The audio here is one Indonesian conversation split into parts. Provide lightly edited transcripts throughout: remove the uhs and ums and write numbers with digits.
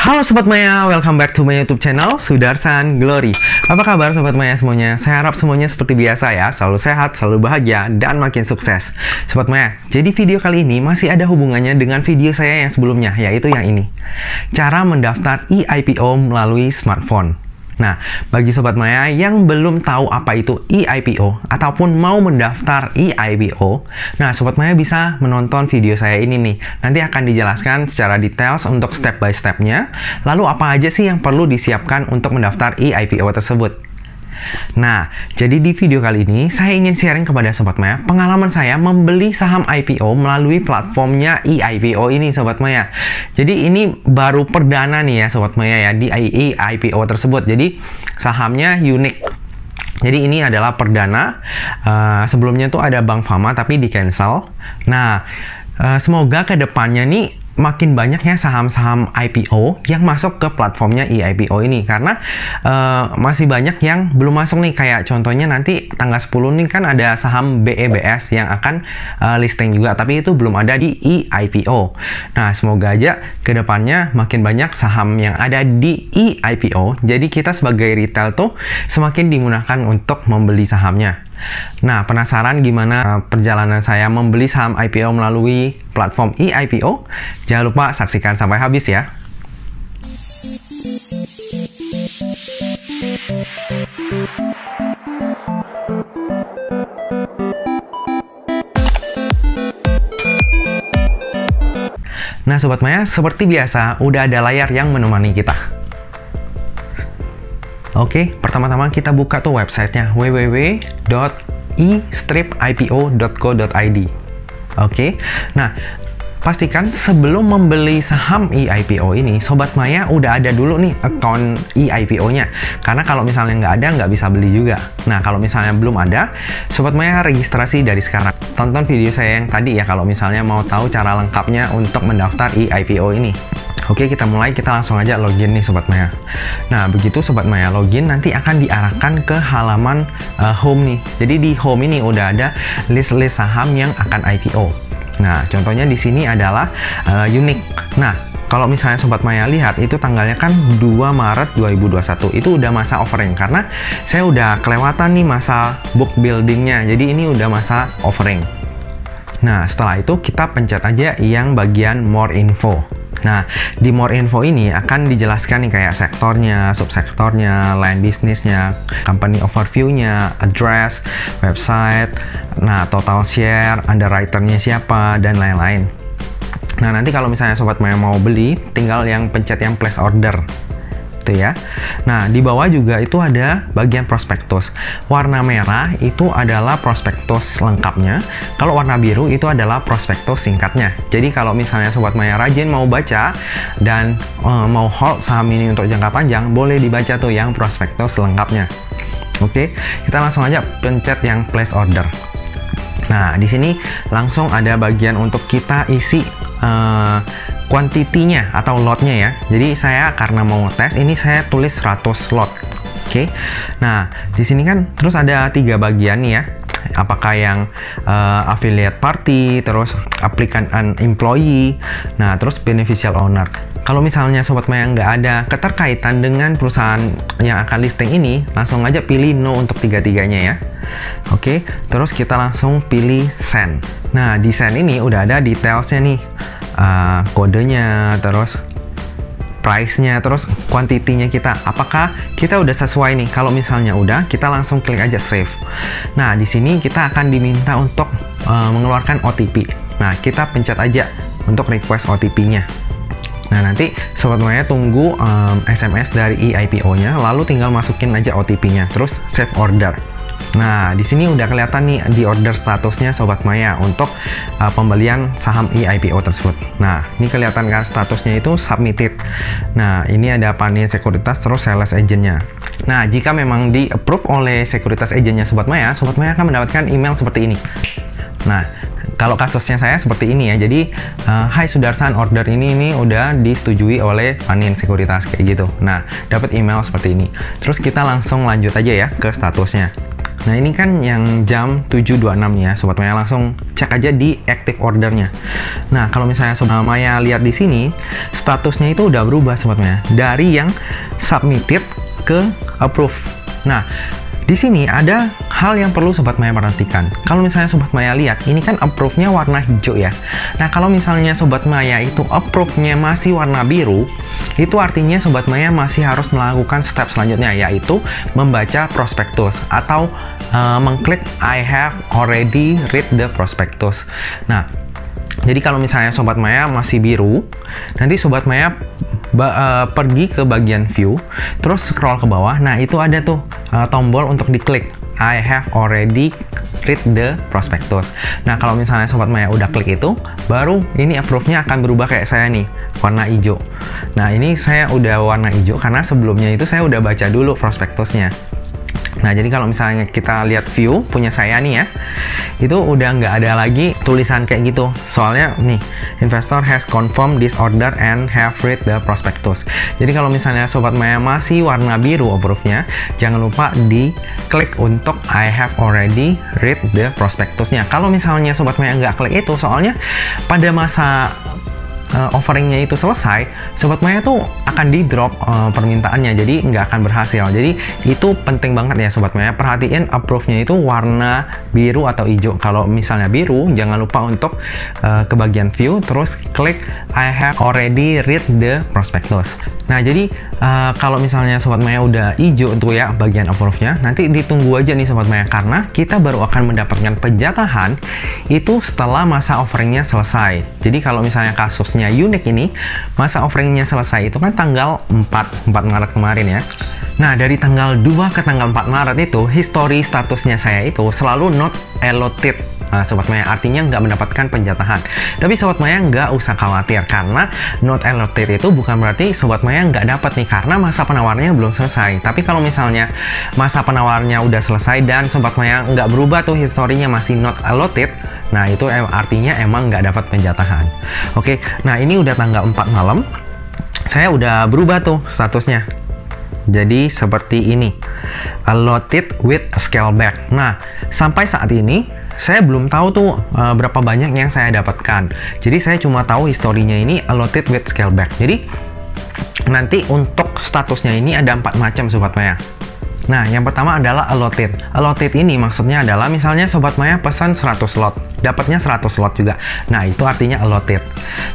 Halo Sobat Maya, welcome back to my YouTube channel, Sudarsan Glory. Apa kabar Sobat Maya semuanya? Saya harap semuanya seperti biasa ya, selalu sehat, selalu bahagia, dan makin sukses. Sobat Maya, jadi video kali ini masih ada hubungannya dengan video saya yang sebelumnya, yaitu yang ini. Cara mendaftar eIPO melalui smartphone. Nah, bagi Sobat Maya yang belum tahu apa itu eIPO ataupun mau mendaftar eIPO, nah Sobat Maya bisa menonton video saya ini nih. Nanti akan dijelaskan secara detail untuk step by step-nya. Lalu apa aja sih yang perlu disiapkan untuk mendaftar eIPO tersebut? Nah, jadi di video kali ini saya ingin sharing kepada Sobat Maya pengalaman saya membeli saham IPO melalui platformnya eIPO ini Sobat Maya. Jadi ini baru perdana nih ya Sobat Maya ya di eIPO tersebut. Jadi sahamnya unik. Jadi ini adalah perdana. Sebelumnya tuh ada Bank Fama tapi di cancel. Nah, semoga kedepannya nih makin banyak ya saham-saham IPO yang masuk ke platformnya eIPO ini, karena masih banyak yang belum masuk nih. Kayak contohnya nanti tanggal 10 nih kan ada saham BEBS yang akan listing juga, tapi itu belum ada di eIPO. Nah, semoga aja kedepannya makin banyak saham yang ada di eIPO, jadi kita sebagai retail tuh semakin dimudahkan untuk membeli sahamnya. Nah, penasaran gimana perjalanan saya membeli saham IPO melalui platform eIPO? Jangan lupa saksikan sampai habis ya. Nah, Sobat Maya, seperti biasa udah ada layar yang menemani kita. Oke, pertama-tama kita buka tuh websitenya www.estripipo.co.id. Oke, nah pastikan sebelum membeli saham eIPO ini, Sobat Maya udah ada dulu nih account eIPO-nya. Karena kalau misalnya nggak ada, nggak bisa beli juga. Nah, kalau misalnya belum ada, Sobat Maya registrasi dari sekarang. Tonton video saya yang tadi ya, kalau misalnya mau tahu cara lengkapnya untuk mendaftar eIPO ini. Oke, kita mulai, kita langsung aja login nih Sobat Maya. Nah, begitu Sobat Maya login, nanti akan diarahkan ke halaman home nih. Jadi di home ini udah ada list-list saham yang akan IPO. Nah, contohnya di sini adalah Unique. Nah, kalau misalnya Sobat Maya lihat, itu tanggalnya kan 2 Maret 2021. Itu udah masa offering, karena saya udah kelewatan nih masa book buildingnya. Jadi ini udah masa offering. Nah, setelah itu kita pencet aja yang bagian more info. Nah, di more info ini akan dijelaskan nih kayak sektornya, subsektornya, line bisnisnya, company overview-nya, address, website, nah total share, underwriter-nya siapa, dan lain-lain. Nah, nanti kalau misalnya Sobat Maya mau beli, tinggal yang pencet yang place order. Itu ya. Nah, di bawah juga itu ada bagian prospektus. Warna merah itu adalah prospektus lengkapnya. Kalau warna biru itu adalah prospektus singkatnya. Jadi kalau misalnya Sobat Maya rajin mau baca dan mau hold saham ini untuk jangka panjang, boleh dibaca tuh yang prospektus lengkapnya. Oke, kita langsung aja pencet yang place order. Nah, di sini langsung ada bagian untuk kita isi kuantitinya atau lotnya ya. Jadi saya karena mau tes ini saya tulis 100 lot. Oke. Nah, di sini kan terus ada 3 bagian nih ya. Apakah yang affiliate party, terus applicant and employee, nah terus beneficial owner. Kalau misalnya Sobat Maya nggak ada keterkaitan dengan perusahaan yang akan listing ini, langsung aja pilih no untuk 3-tiganya ya. Oke, terus kita langsung pilih send. Nah, di send ini udah ada detailsnya nih, kodenya, terus price-nya, terus kuantitinya kita. Apakah kita udah sesuai nih? Kalau misalnya udah, kita langsung klik aja save. Nah, di sini kita akan diminta untuk mengeluarkan OTP. Nah, kita pencet aja untuk request OTP-nya. Nah, nanti Sobat Maya tunggu SMS dari eIPO-nya, lalu tinggal masukin aja OTP-nya, terus save order. Nah, di sini udah kelihatan nih di order statusnya Sobat Maya untuk pembelian saham eIPO tersebut. Nah, ini kelihatan kan statusnya itu submitted. Nah, ini ada Panin Sekuritas terus sales agent-nya. Nah, jika memang di approve oleh sekuritas agent-nya Sobat Maya akan mendapatkan email seperti ini. Nah, kalau kasusnya saya seperti ini ya. Jadi, hai Sudarsan, order ini udah disetujui oleh Panin Sekuritas kayak gitu. Nah, dapat email seperti ini. Terus kita langsung lanjut aja ya ke statusnya. Nah ini kan yang jam 7.26 ya, Sobat Maya, langsung cek aja di active ordernya. Nah kalau misalnya Sobat Maya lihat di sini, statusnya itu udah berubah Sobat Maya, dari yang submitted ke approve. Nah di sini ada hal yang perlu Sobat Maya perhatikan. Kalau misalnya Sobat Maya lihat, ini kan approve-nya warna hijau ya. Nah, kalau misalnya Sobat Maya itu approve-nya masih warna biru, itu artinya Sobat Maya masih harus melakukan step selanjutnya, yaitu membaca prospektus atau mengklik I have already read the prospectus. Nah, jadi kalau misalnya Sobat Maya masih biru, nanti Sobat Maya pergi ke bagian view, terus scroll ke bawah. Nah itu ada tuh tombol untuk diklik I have already read the prospectus. Nah kalau misalnya Sobat Maya udah klik itu, baru ini approve-nya akan berubah kayak saya nih, warna hijau. Nah ini saya udah warna hijau karena sebelumnya itu saya udah baca dulu prospektusnya. Nah, jadi kalau misalnya kita lihat view punya saya nih ya, itu udah nggak ada lagi tulisan kayak gitu. Soalnya nih, investor has confirmed this order and have read the prospectus. Jadi kalau misalnya Sobat Maya masih warna biru approve-nya, jangan lupa diklik untuk I have already read the prospectusnya. Kalau misalnya Sobat Maya nggak klik itu, soalnya pada masa offeringnya itu selesai, Sobat Maya tuh akan di drop permintaannya, jadi nggak akan berhasil. Jadi itu penting banget ya Sobat Maya, perhatiin approve-nya itu warna biru atau hijau. Kalau misalnya biru, jangan lupa untuk ke bagian view, terus klik I have already read the prospectus. Nah jadi kalau misalnya Sobat Maya udah hijau tuh ya bagian approve-nya, nanti ditunggu aja nih Sobat Maya, karena kita baru akan mendapatkan penjatahan itu setelah masa offeringnya selesai. Jadi kalau misalnya kasusnya Unique ini, masa offeringnya selesai itu kan tanggal 4 Maret kemarin ya. Nah dari tanggal 2 ke tanggal 4 Maret itu, history statusnya saya itu selalu not allotted. Sobat Maya, artinya nggak mendapatkan penjatahan. Tapi Sobat Maya nggak usah khawatir, karena not allotted itu bukan berarti Sobat Maya nggak dapat nih, karena masa penawarnya belum selesai. Tapi kalau misalnya masa penawarnya udah selesai dan Sobat Maya nggak berubah tuh historinya masih not allotted, nah itu artinya emang nggak dapat penjatahan. Oke, nah ini udah tanggal 4 malam, saya udah berubah tuh statusnya. Jadi seperti ini, allotted with scale back. Nah, sampai saat ini saya belum tahu tuh berapa banyak yang saya dapatkan. Jadi saya cuma tahu historinya ini allotted with scale back. Jadi nanti untuk statusnya ini ada 4 macam Sobat Maya. Nah, yang pertama adalah allotted. Allotted ini maksudnya adalah misalnya Sobat Maya pesan 100 slot, dapatnya 100 slot juga. Nah, itu artinya allotted.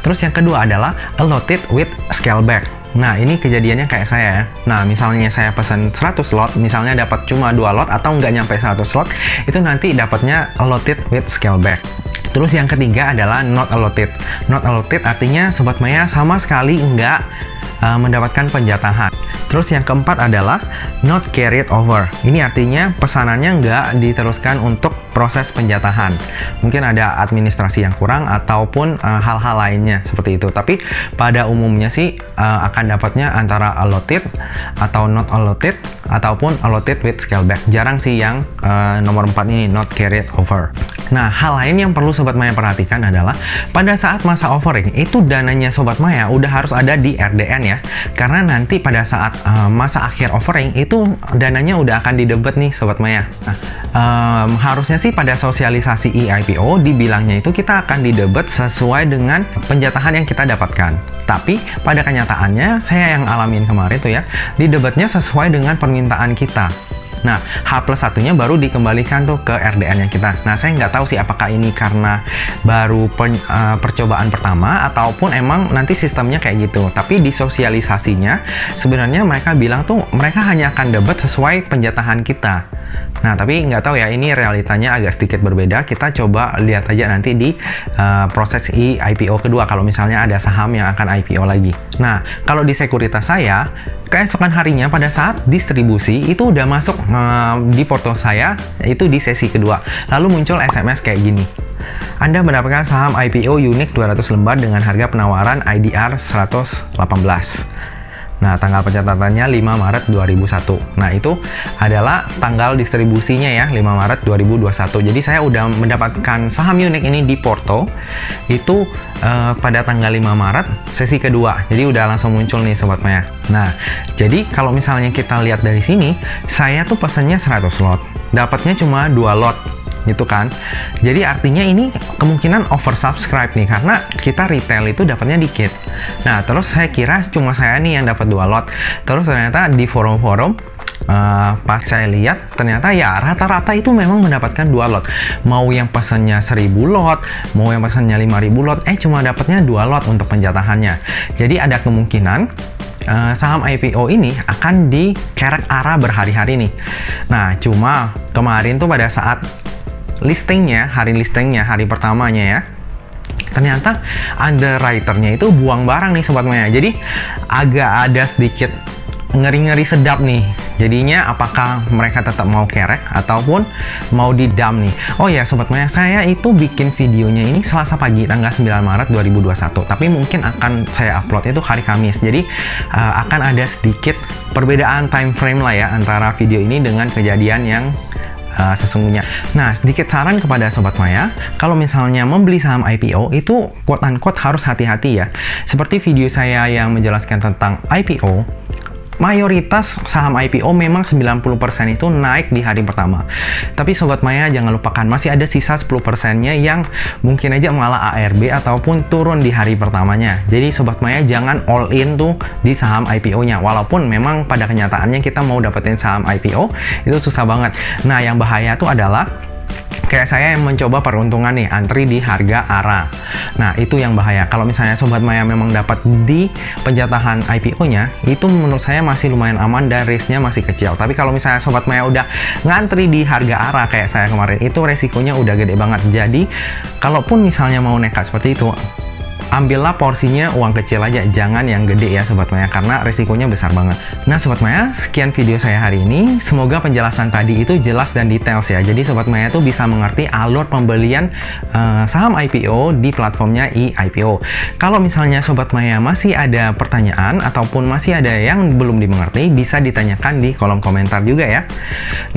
Terus yang kedua adalah allotted with scale back. Nah, ini kejadiannya kayak saya ya. Nah, misalnya saya pesan 100 slot, misalnya dapat cuma 2 lot atau nggak nyampe 100 slot, itu nanti dapatnya allotted with scale back. Terus yang ketiga adalah not allotted. Not allotted artinya Sobat Maya sama sekali nggak mendapatkan penjatahan. Terus yang keempat adalah not carried over. Ini artinya pesanannya nggak diteruskan untuk proses penjatahan. Mungkin ada administrasi yang kurang ataupun hal-hal lainnya seperti itu. Tapi pada umumnya sih akan dapatnya antara allotted atau not allotted ataupun allotted with scale back. Jarang sih yang nomor 4 ini not carried over. Nah, hal lain yang perlu Sobat Maya perhatikan adalah pada saat masa offering itu dananya Sobat Maya udah harus ada di RDN ya. Karena nanti pada saat masa akhir offering itu dananya udah akan didebet nih Sobat Maya. Nah, harusnya sih pada sosialisasi eIPO dibilangnya itu kita akan didebet sesuai dengan penjatahan yang kita dapatkan. Tapi pada kenyataannya saya yang alamin kemarin tuh ya, didebetnya sesuai dengan permintaan kita. Nah, H+1-nya baru dikembalikan tuh ke RDN-nya kita. Nah, saya nggak tahu sih apakah ini karena baru percobaan pertama ataupun emang nanti sistemnya kayak gitu. Tapi di sosialisasinya sebenarnya mereka bilang tuh mereka hanya akan debet sesuai penjatahan kita. Nah, tapi nggak tahu ya, ini realitanya agak sedikit berbeda. Kita coba lihat aja nanti di proses IPO kedua kalau misalnya ada saham yang akan IPO lagi. Nah, kalau di sekuritas saya, keesokan harinya pada saat distribusi itu udah masuk di portal saya, itu di sesi kedua. Lalu muncul SMS kayak gini. Anda mendapatkan saham IPO Unique 200 lembar dengan harga penawaran IDR 118. Nah, tanggal pencatatannya 5 Maret 2001. Nah, itu adalah tanggal distribusinya ya, 5 Maret 2021. Jadi saya udah mendapatkan saham unik ini di Porto itu pada tanggal 5 Maret sesi kedua. Jadi udah langsung muncul nih Sobat Maya. Nah, jadi kalau misalnya kita lihat dari sini, saya tuh pesannya 100 lot. Dapatnya cuma 2 lot. Gitu kan. Jadi artinya ini kemungkinan oversubscribe nih karena kita retail itu dapatnya dikit. Nah, terus saya kira cuma saya nih yang dapat 2 lot. Terus ternyata di forum-forum pas saya lihat ternyata ya rata-rata itu memang mendapatkan 2 lot. Mau yang pesannya 1000 lot, mau yang pesannya 5000 lot, cuma dapatnya 2 lot untuk penjatahannya. Jadi ada kemungkinan saham IPO ini akan dikerek arah berhari-hari nih. Nah, cuma kemarin tuh pada saat hari listingnya, hari pertamanya ya, ternyata underwriternya itu buang barang nih Sobat Maya. Jadi agak ada sedikit ngeri-ngeri sedap nih. Jadinya apakah mereka tetap mau kerek ataupun mau di-dump nih. Oh ya Sobat Maya, saya itu bikin videonya ini Selasa pagi tanggal 9 Maret 2021. Tapi mungkin akan saya upload itu hari Kamis. Jadi akan ada sedikit perbedaan time frame lah ya antara video ini dengan kejadian yang sesungguhnya. Nah, sedikit saran kepada Sobat Maya, kalau misalnya membeli saham IPO itu quote-unquote harus hati-hati ya. Seperti video saya yang menjelaskan tentang IPO, mayoritas saham IPO memang 90% itu naik di hari pertama. Tapi Sobat Maya jangan lupakan, masih ada sisa 10%-nya yang mungkin aja malah ARB ataupun turun di hari pertamanya. Jadi Sobat Maya jangan all in tuh di saham IPO-nya. Walaupun memang pada kenyataannya kita mau dapetin saham IPO itu susah banget. Nah, yang bahaya tuh adalah kayak saya yang mencoba peruntungan nih, antri di harga ARA. Nah, itu yang bahaya. Kalau misalnya Sobat Maya memang dapat di penjatahan IPO-nya, itu menurut saya masih lumayan aman dan risk-nya masih kecil. Tapi kalau misalnya Sobat Maya udah ngantri di harga ARA kayak saya kemarin, itu resikonya udah gede banget. Jadi, kalaupun misalnya mau nekat seperti itu, ambillah porsinya uang kecil aja, jangan yang gede ya Sobat Maya, karena resikonya besar banget. Nah Sobat Maya, sekian video saya hari ini. Semoga penjelasan tadi itu jelas dan details ya. Jadi Sobat Maya tuh bisa mengerti alur pembelian saham IPO di platformnya eIPO. Kalau misalnya Sobat Maya masih ada pertanyaan ataupun masih ada yang belum dimengerti, bisa ditanyakan di kolom komentar juga ya.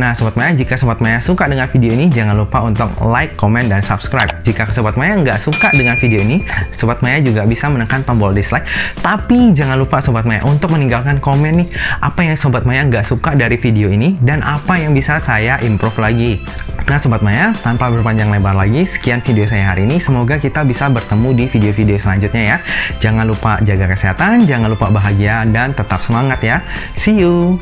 Nah Sobat Maya, jika Sobat Maya suka dengan video ini, jangan lupa untuk like, komen, dan subscribe. Jika Sobat Maya nggak suka dengan video ini, Sobat Maya juga bisa menekan tombol dislike. Tapi jangan lupa Sobat Maya untuk meninggalkan komen nih, apa yang Sobat Maya nggak suka dari video ini dan apa yang bisa saya improve lagi. Nah Sobat Maya, tanpa berpanjang lebar lagi, sekian video saya hari ini. Semoga kita bisa bertemu di video-video selanjutnya ya. Jangan lupa jaga kesehatan, jangan lupa bahagia, dan tetap semangat ya. See you!